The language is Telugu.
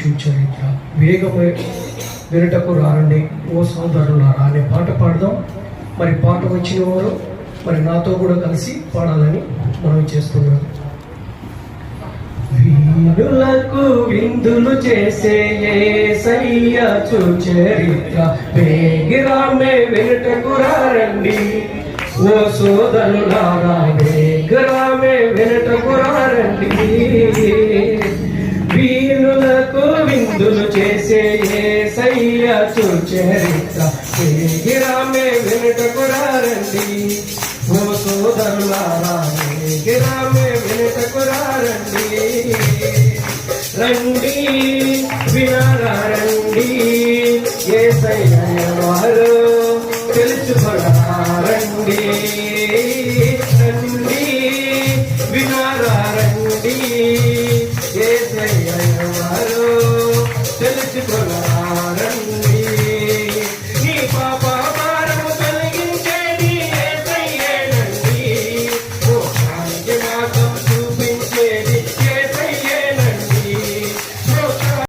సుచరిత్ర వేగమే వినుటకు రారండి ఓ సోదరులారా అనే పాట పాడదాం. మరి పాట వచ్చిన వారు మరి నాతో కూడా కలిసి పాడాలని మనం చేస్తున్నాం. వీరులకు విందులు చేసే యేసయ్య సుచరిత్ర వేగిరామే వినుటకు రారండి ఓ సోదరులారా వేగిరామే వినుటకు రారండి. వీరులకు విందులు చేసే యేసయ్య సుచరిత్ర వేగిరామే వినుటకు రారండి ఓ సోదరులారా వేగిరామే వినుటకు రారండి. రండి వినరండి యేసయ్య వారు తెలుసుకొనరండి.